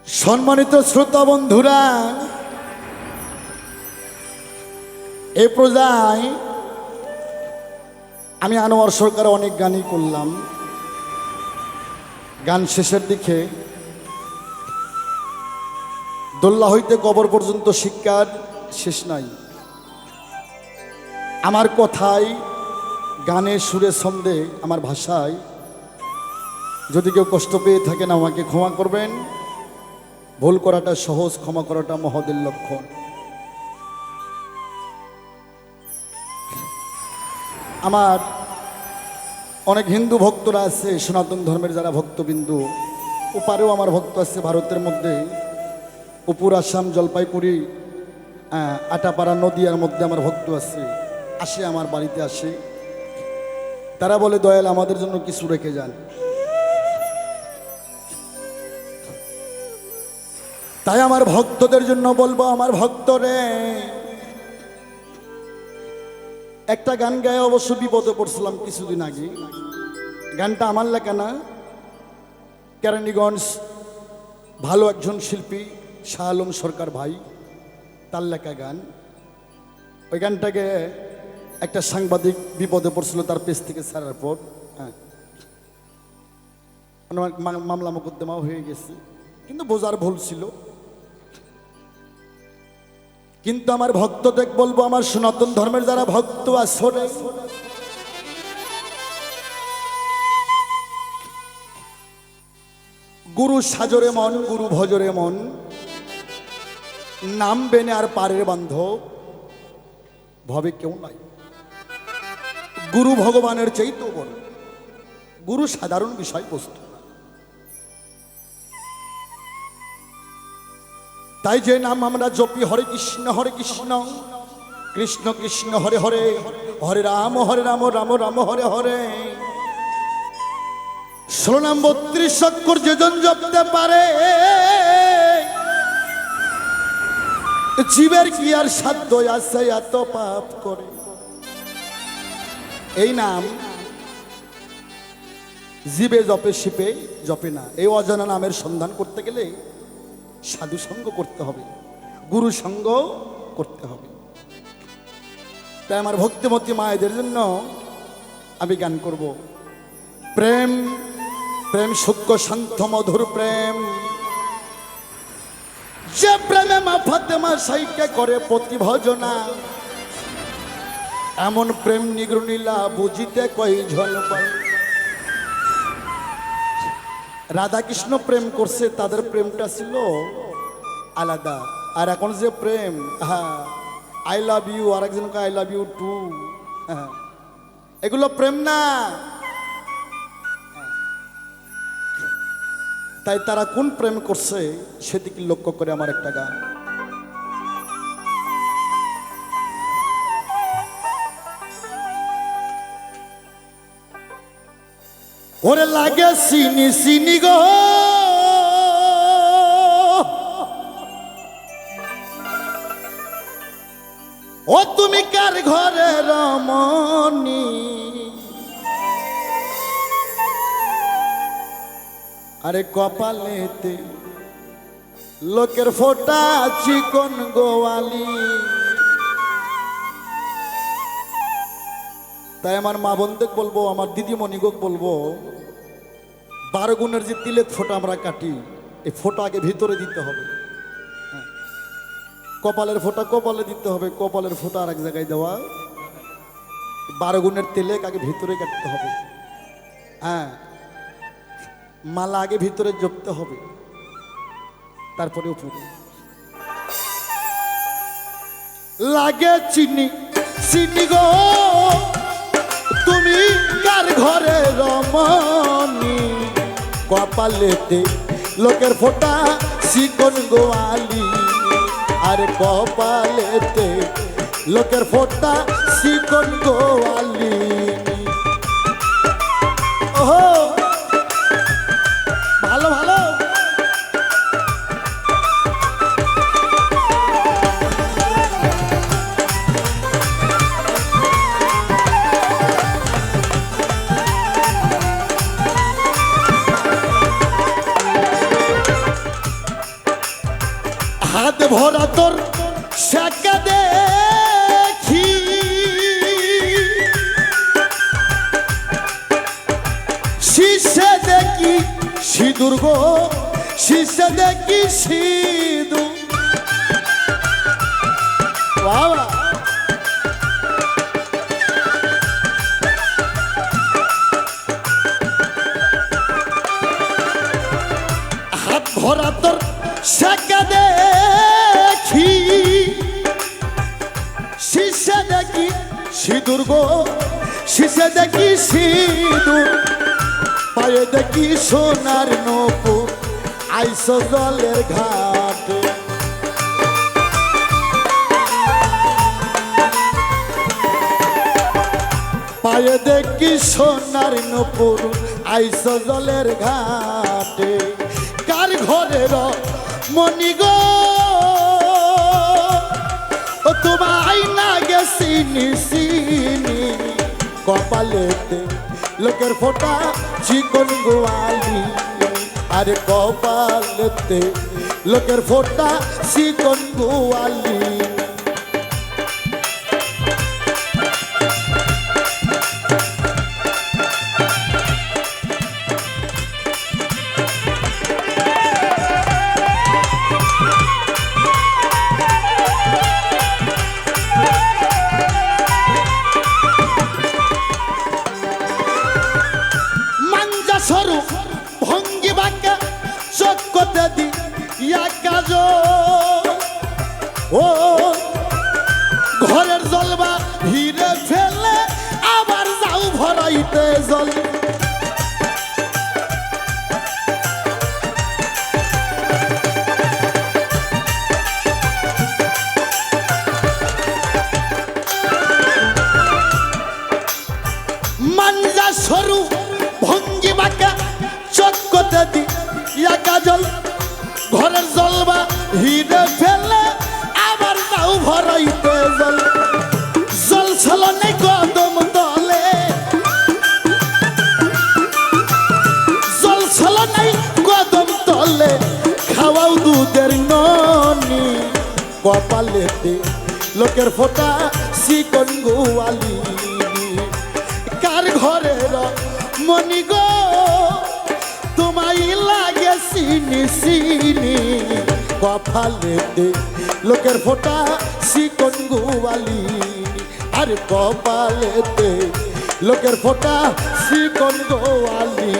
সম্মানিত শ্রোতা বন্ধুরা, এই পর্যায়ে আমি আনোয়ার সরকার অনেক গানই করলাম। গান শেষের দিকে দোল্লা হইতে কবর পর্যন্ত শিক্ষার শেষ নাই। আমার কথায়, গানে, সুরে, ছন্দে, আমার ভাষায় যদি কেউ কষ্ট পেয়ে থাকেন আমাকে ক্ষমা করবেন। ভুল করাটা সহজ, ক্ষমা করাটা মহদের লক্ষণ। আমার অনেক হিন্দু ভক্তরা আছে, সনাতন ধর্মের যারা ভক্তবিন্দু, ওপারেও আমার ভক্ত আছে। ভারতের মধ্যে উপর আসাম, জলপাইগুড়ি, আটাপাড়া, নদিয়ার মধ্যে আমার ভক্ত আছে। আসে, আমার বাড়িতে আসে। তারা বলে, দয়াল আমাদের জন্য কিছু রেখে যান। তাই আমার ভক্তদের জন্য বলবো, আমার ভক্তরে একটা গান গায়ে অবশ্য বিপদে পড়ছিলাম কিছুদিন আগে। গানটা আমার লেখা না, কেরানীগঞ্জ ভালো একজন শিল্পী শাহ আলম সরকার ভাই, তার লেখা গান। ওই গানটাকে একটা সাংবাদিক বিপদে পড়ছিল তার পেজ থেকে ছাড়ার পর। মামলা মোকদ্দমাও হয়ে গেছে, কিন্তু বোঝার ভুল ছিল। কিন্তু আমার ভক্তদের বলবো, আমার সনাতন ধর্মের যারা ভক্ত আসরে, গুরু সাজরে মন, গুরু ভজরে মন, নাম বেনে আর পারের বান্ধব ভবে কেউ নাই। গুরু ভগবানের চাইতেও বড়, গুরু সাধারণ বিষয়বস্তু। তাই যে নাম আমরা জপি, হরে কৃষ্ণ কৃষ্ণ কৃষ্ণ হরে হরে, হরে রাম রাম রাম হরে হরে। 16 নাম 32 অক্ষর যেজন জপতে পারে, জীবের কি আর সাধ্য আছে এত পাপ করে। এই নাম জীবে জপে, শিপে জপে না। এই অজানা নামের সন্ধান করতে গেলে সাধু সঙ্গ করতে হবে, গুরু সঙ্গ করতে হবে। তাই আমার ভক্তিমতী মায়েদের জন্য আমি গান করব। প্রেম প্রেম সূক্ষ্ম শান্ত মধুর প্রেম, যে প্রেমে মা ফাতেমা সাইকে করে প্রতি ভজনা, এমন প্রেম নিগ্রনীলা বুঝিতে কই ঝলপাই। রাধা কৃষ্ণ প্রেম করছে, তাদের প্রেমটা ছিল আলাদা। আর এখন যে প্রেম, আই লাভ ইউ, আর একজনকে আই লাভ ইউ টু, এগুলো প্রেম না। তাই তারা কোন প্রেম করছে সেদিকে লক্ষ্য করে আমার একটা গান। ওরে লাগে সিনি সিনি গো, ও তুমি কার ঘরে রমণী, আরে কপালেতে লোকের ফোটা চিকন গোয়ালি। তাই আমার মা বোনদের বলবো, আমার দিদিমণিগো বলবো, 12 গুণের যে তিলেক ফোঁটা আমরা কাটি, এই ফোঁটা আগে ভিতরে দিতে হবে। কপালের ফোঁটা কপালে দিতে হবে, কপালের ফোঁটা আর এক জায়গায় দেওয়া। 12 গুণের তিলেক আগে ভিতরে কাটতে হবে। মালা আগে ভিতরে জপতে হবে, তারপরে উপরে। লাগে চিনি চিনি গো, তুমি কার ঘরে রমণী, কপালেতে লোকের ফোঁটা চিকন গোয়ালি, আর কপালেতে লোকের ফোঁটা চিকন গোয়ালি। ওহো, ভালো ভালো। হাত ভরা তোর শাকা দেখি শীষে দেখি সিঁদুর গো শীষে দেখি সিঁদুর বাবা হাত ভরা তোর শাকা দেখি শীষে দেখি সিঁদুর গো শীষে দেখি সিঁদুর পায়ে দেখি সোনার নূপুর আইসো জলের ঘাটে পায়ে দেখি সোনার নূপুর আইসো জলের ঘাটে কার ঘরের মনি গো ও তোমায় না গেছি নিসিনি কপালেতে লোকের ফোটা চিকন গোয়ালি আরে কপালেতে লোকের ফোটা চিকন গোয়ালি সরু ভঙ্গি বাঁকা চক্ষতে দি কাজ ও ঘরের জলবা হিরে ফেলে আবার যাও ভরাইতে জল মাঞ্জা সরু ভঙ্গি বাঁকা চক্ষতে দি কাজল ঘরের জলবা হিরে ফেলে আবার যাও ভরাইতে জল জল ছলনে কদম তলে জল ছলনে কদম তলে খাওয়াও দুধের ননি কপালেতে লোকের ফোটা চিকন গোয়ালি কার ঘরের মনি গো তোমায় লাগে চিনি চিনি কপালেতে লোকের ফোটা চিকন গোয়ালি আর কপালেতে লোকের ফোটা চিকন গোয়ালি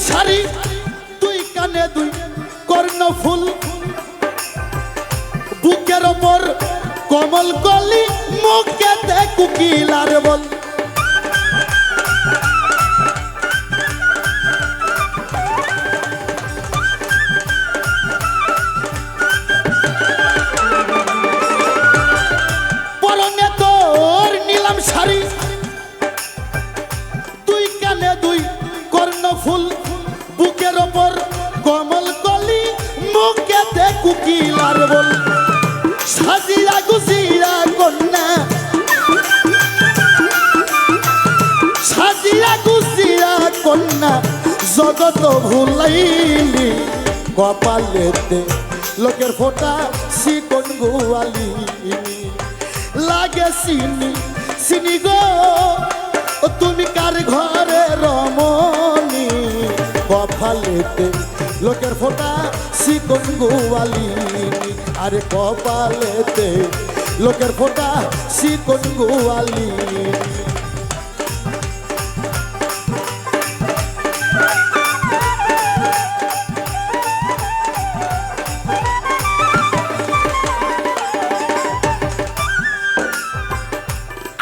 শাড়ি তুই কানে দুই কর্ণ ফুল বুকের ওপর কমল কলি মুখেতে কুকিলার বল পরনে তোর নিলাম শাড়ি তুই কানে দুই কর্ণ ফুল বুকের ওপর কমল কলি মুখেতে কুকিলার বল সাজিয়া গুজিয়া কন্যা সাজিয়া গুজিয়া কন্যা জগত ভুলাইলি কপালেতে লোকের ফোটা চিকন গোয়ালি লাগে চিনি চিনি গো তুমি কার ঘরে রমণী কপালেতে লোকের ফোটা চিকন গোয়ালি আরে কপালেতে লোকের ফোটা চিকন গোয়ালি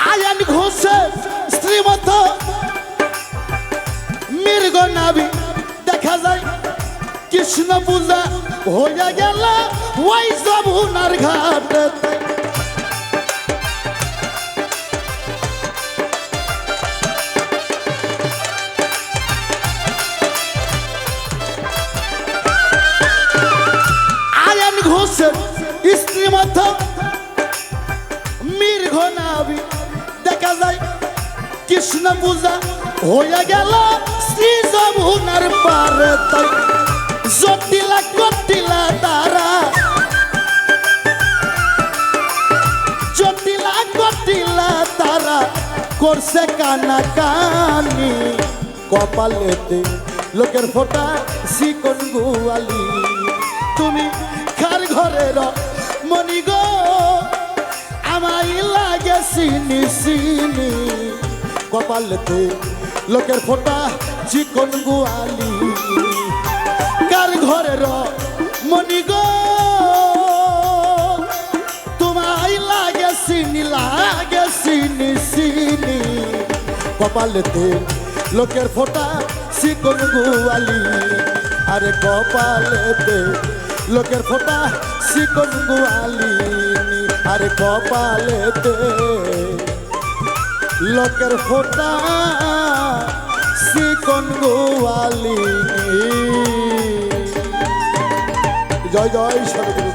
আয়ান ঘোষের শ্রীমত মৃগ নাভি দেখা যায় কৃষ্ণ পূজা হইয়া গেল ওই যমুনার ঘাটে আয়ন ঘোষের স্ত্রী মত মৃগ নাভি দেখা যায় কৃষ্ণ পূজা হইয়া গেল শ্রী যমুনার পারে তাই জটিলা কটিলা তারা জটিলা কটিলা তারা করছে কানা কানি কপালেতে লোকের ফোটা শিকন গুয়ালি তুমি কার ঘরের মনি গো আমায় লাগে চিনি চিনি কপালেতে লোকের ফোটা চিকন গুয়ালি কার ঘরের মনি গো তোমায় লাগে চিনি চিনি কপালেতে লোকের ফোটা চিকন গুয়ালি আরে কপালেতে লোকের ফোটা চিকন গুয়ালি আরে কপালেতে লোকের ফোটা চিকন গুয়ালি জয় জয় সরগুরু।